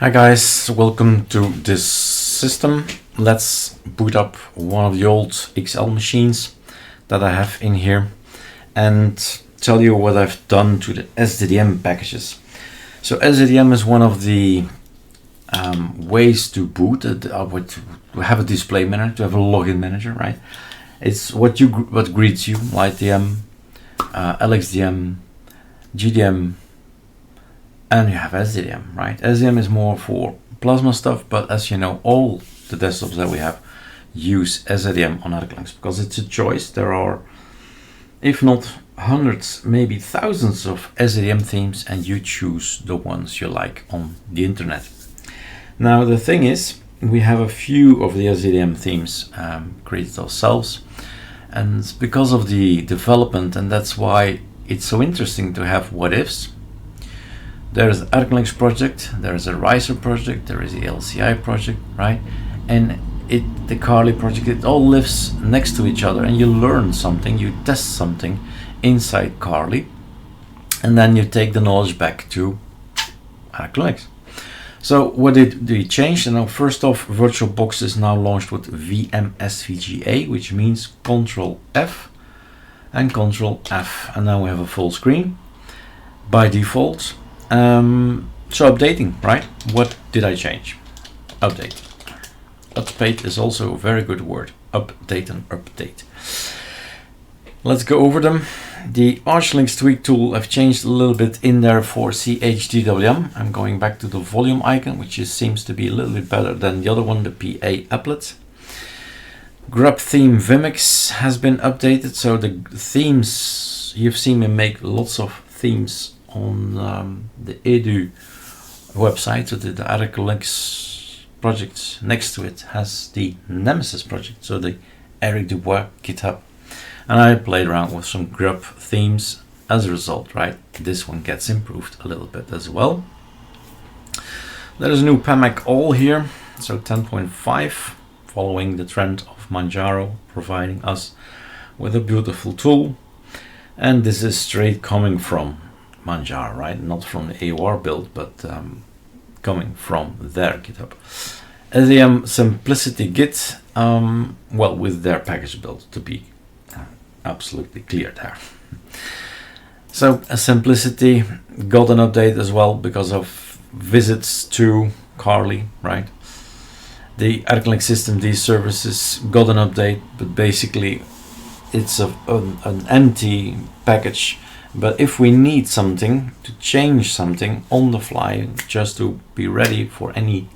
Hi guys, welcome to this system. Let's boot up one of the old XL machines that I have in here and tell you what I've done to the SDDM packages. So SDDM is one of the ways to boot to have a display manager, to have a login manager, right? It's what greets you: LightDM, LXDM, GDM, and you have SDDM, right? SDDM is more for plasma stuff, but as you know, all the desktops that we have use SDDM on ArcoLinux because it's a choice. There are, if not hundreds, maybe thousands of SDDM themes, and you choose the ones you like on the internet. Now, the thing is, we have a few of the SDDM themes created ourselves, and because of the development, and that's why it's so interesting to have what ifs. There is the ArcoLinux project, there is a Riser project, there is the LCI project, right? And the Carly project, it all lives next to each other, and you learn something, you test something inside Carly, and then you take the knowledge back to ArcoLinux. So what did we change? Now, first off, VirtualBox is now launched with VMSVGA, which means Control F and Control F, and now we have a full screen by default. So updating, right? What did I change? Update. Update is also a very good word. Update and update. Let's go over them. The ArcoLinux tweak tool I've changed a little bit in there for CHDWM. I'm going back to the volume icon, which seems to be a little bit better than the other one, the PA applet. Grub-theme-vimix has been updated. So the themes, you've seen me make lots of themes on the edu website. So the ArcoLinux project next to it has the Nemesis project, so the Eric Dubois GitHub, and I played around with some grub themes. As a result, right, this one gets improved a little bit as well. There's a new pamac-all here, so 10.5, following the trend of Manjaro, providing us with a beautiful tool. And this is straight coming from Manjaro, right? Not from the AOR build, but coming from their GitHub. SDDM-simplicity-git, well, with their package build, to be absolutely clear there. So Simplicity got an update as well because of visits to Carly, right? The ArcoLinux systemd services got an update, but basically it's an empty package. But if we need something to change something on the fly, just to be ready for any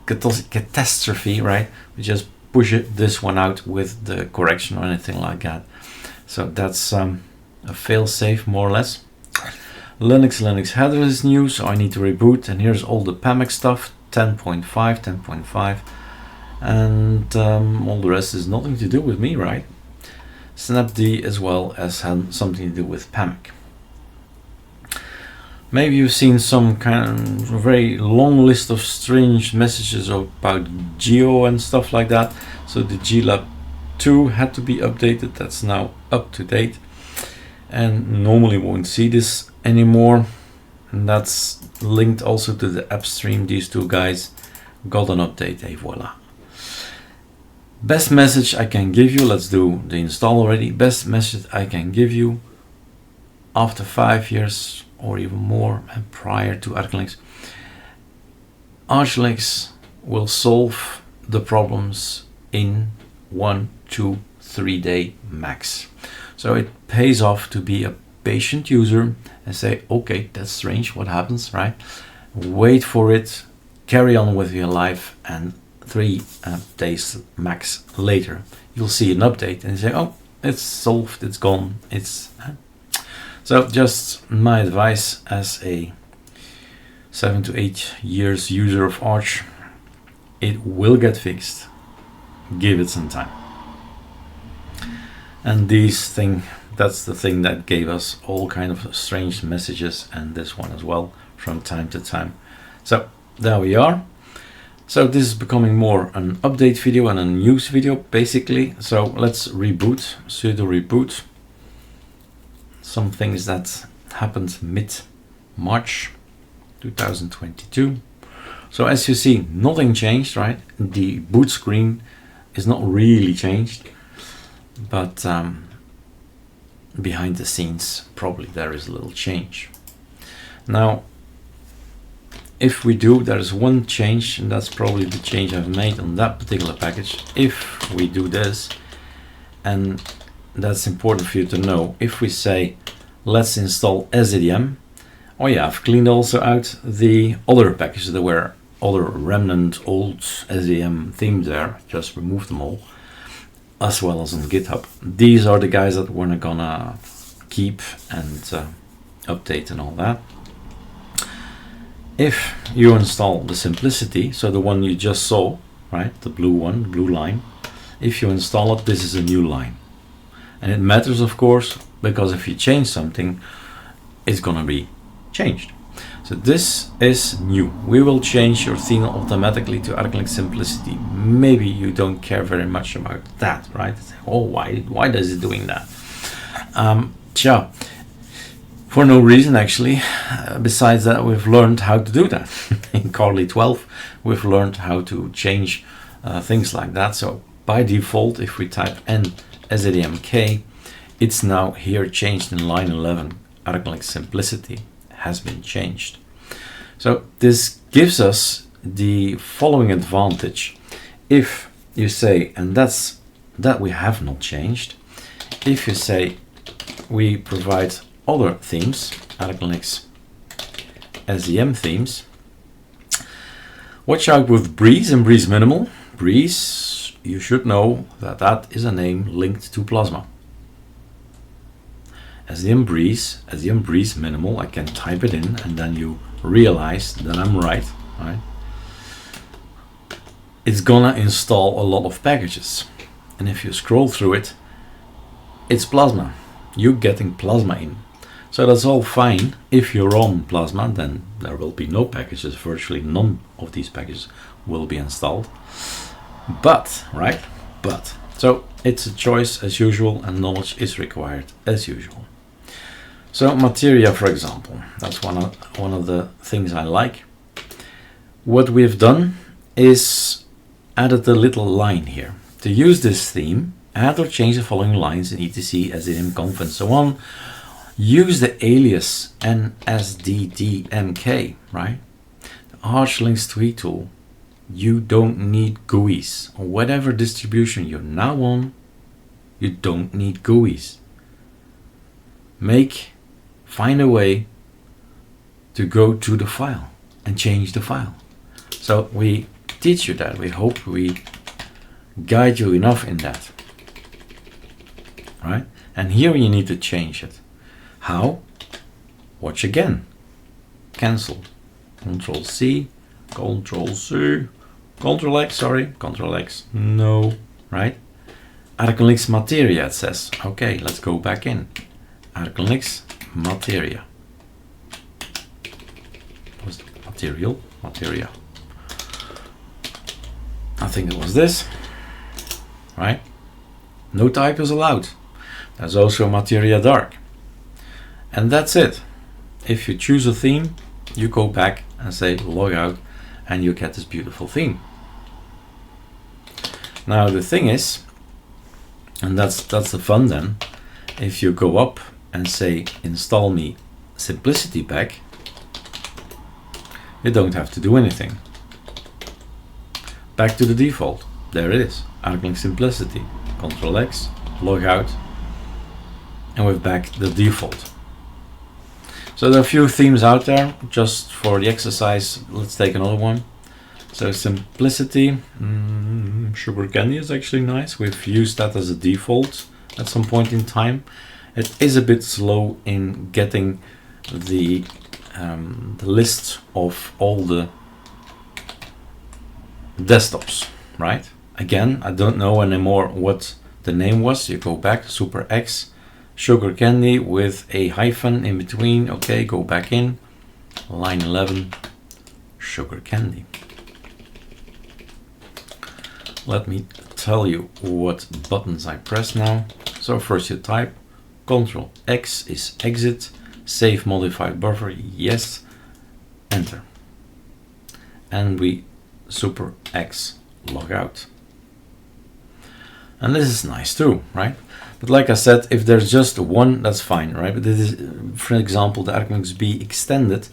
catastrophe, right, we just push this one out with the correction or anything like that. So that's a fail-safe, more or less. Linux header is new, so I need to reboot, and here's all the pamac stuff, 10.5, and all the rest is nothing to do with me, right? Snapd as well as had something to do with pamac. Maybe you've seen some kind of very long list of strange messages about Geo and stuff like that. So the glab 2 had to be updated. That's now up to date, and normally won't see this anymore. And that's linked also to the app stream. These two guys got an update, et voila. Best message I can give you, let's do the install already. Best message I can give you after 5 years or even more and prior to ArcoLinux. ArcoLinux will solve the problems in 1, 2, 3 day max. So it pays off to be a patient user and say, okay, that's strange, what happens, right? Wait for it, carry on with your life, and 3 days max later, you'll see an update and say, oh, it's solved, it's gone, it's... So just my advice as a 7 to 8 years user of Arch, it will get fixed. Give it some time. And that's the thing that gave us all kind of strange messages, and this one as well from time to time. So there we are. So this is becoming more an update video and a news video basically. So let's reboot, sudo reboot. Some things that happened mid-March 2022. So as you see, nothing changed, right? The boot screen is not really changed, but behind the scenes, probably there is a little change. Now, if we do, there is one change, and that's probably the change I've made on that particular package. If we do this, and that's important for you to know, if we say, let's install SDDM, oh yeah, I've cleaned also out the other packages. There were other remnant old SDDM themes there, just removed them all, as well as on GitHub. These are the guys that we're not gonna keep and update and all that. If you install the simplicity, so the one you just saw, right, the blue one, the blue line, if you install it, this is a new line. And it matters, of course, because if you change something, it's gonna be changed. So this is new. We will change your theme automatically to ArcoLinux Simplicity. Maybe you don't care very much about that, right? Oh, why does it doing that? Yeah, for no reason actually. Besides that, we've learned how to do that. In Carly 12, we've learned how to change things like that. So by default, if we type n SDDMK, it's now here changed in line 11. ArcoLinux Simplicity has been changed. So this gives us the following advantage. If you say, and that's that we have not changed, if you say we provide other themes, ArcoLinux SDM themes, watch out with Breeze and Breeze Minimal. Breeze, you should know that that is a name linked to Plasma. SDM Breeze Minimal, I can type it in and then you realize that I'm right? It's gonna install a lot of packages. And if you scroll through it, it's Plasma. You're getting Plasma in. So that's all fine. If you're on Plasma, then there will be no packages. Virtually none of these packages will be installed. But, right? But. So it's a choice as usual, and knowledge is required as usual. So Materia, for example, that's one of the things I like. What we've done is added a little line here. To use this theme, add or change the following lines in etc, SDDM conf and so on. Use the alias nsddmk, right? The ArcoLinux tweak tool. You don't need GUIs. On whatever distribution you're now on, you don't need GUIs. Find a way to go to the file and change the file. So we teach you that. We hope we guide you enough in that. Right? And here you need to change it. How? Watch again. Cancel. Control C, Control C, Control X, sorry, Control X. No, right? ArcoLinux Materia, it says. Okay, let's go back in. ArcoLinux Materia. Was material? Materia. I think it was this. Right? No typos allowed. There's also Materia Dark. And that's it. If you choose a theme, you go back and say log out and you get this beautiful theme. Now the thing is, and that's the fun then, if you go up and say install me Simplicity pack, you don't have to do anything. Back to the default. There it is. ArcoLinux Simplicity. Control X, log out, and we're back to the default. So there are a few themes out there. Just for the exercise, let's take another one. So Simplicity, Sugar Candy is actually nice. We've used that as a default at some point in time. It is a bit slow in getting the list of all the desktops, right? Again, I don't know anymore what the name was. You go back, Super X, Sugar Candy with a hyphen in between. Okay, go back in, line 11, Sugar Candy. Let me tell you what buttons I press now. So first you type, Control X is exit, save modified buffer, yes, enter. and we super X log out. And this is nice too, right? But like I said, if there's just one, that's fine, right? But this is, for example, the arcolinux B extended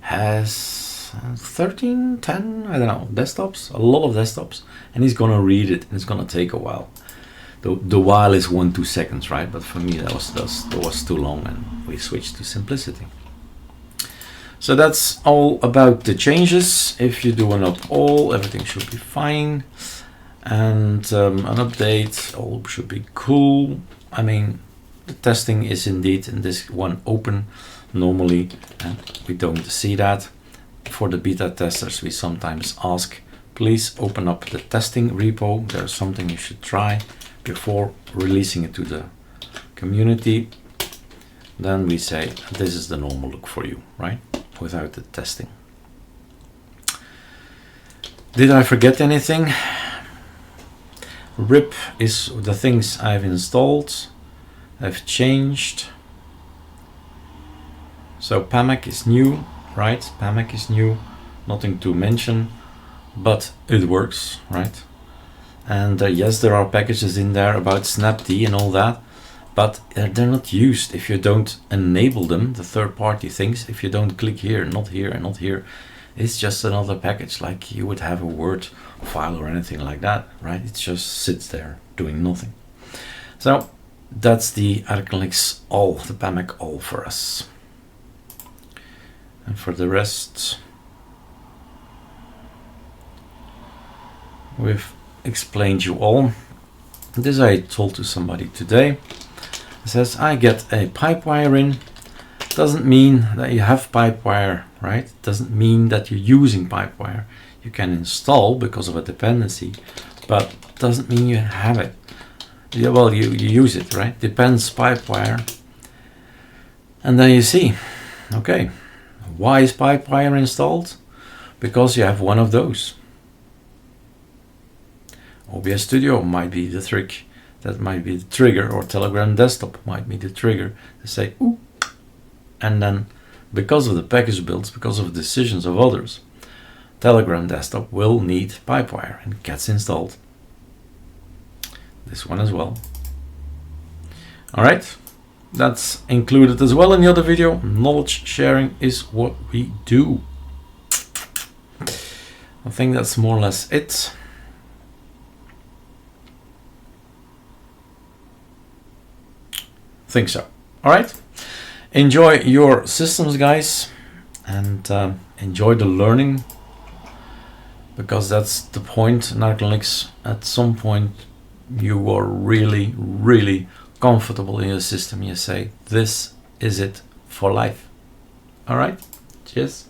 has 13, 10, I don't know, desktops, a lot of desktops, and he's gonna read it, and it's gonna take a while. The while is 1-2 seconds, right? But for me, that was too long, and we switched to simplicity. So that's all about the changes. If you do an up all, everything should be fine. And an update, all should be cool. I mean, the testing is indeed in this one open normally, and we don't see that. For the beta testers, we sometimes ask, please open up the testing repo. There's something you should try before releasing it to the community. Then we say, this is the normal look for you, right? Without the testing. Did I forget anything? RIP is the things I've installed, I've changed. So pamac is new, right? Pamac is new, nothing to mention, but it works, right? And yes, there are packages in there about snapd and all that, but they're not used if you don't enable them, the third-party things. If you don't click here, not here, and not here, it's just another package, like you would have a Word file or anything like that, right? It just sits there doing nothing. So that's the arcolinux all, the pamac-all for us. And for the rest, we've explained you all. This I told to somebody today. It says, I get a pipe wire in. Doesn't mean that you have pipe wire, right? Doesn't mean that you're using pipe wire. You can install because of a dependency, but doesn't mean you have it. Yeah, well, you use it, right? Depends pipe wire. And then you see, okay, why is pipe wire installed? Because you have one of those. OBS Studio might be the trick. That might be the trigger, or Telegram Desktop might be the trigger to say, ooh. And then, because of the package builds, because of decisions of others, Telegram Desktop will need Pipewire and gets installed. This one as well. All right, that's included as well in the other video. Knowledge sharing is what we do. I think that's more or less it. Think so. All right. Enjoy your systems, guys, and enjoy the learning, because that's the point in ArcoLinux. At some point, you are really, really comfortable in your system. You say, this is it for life. All right. Cheers.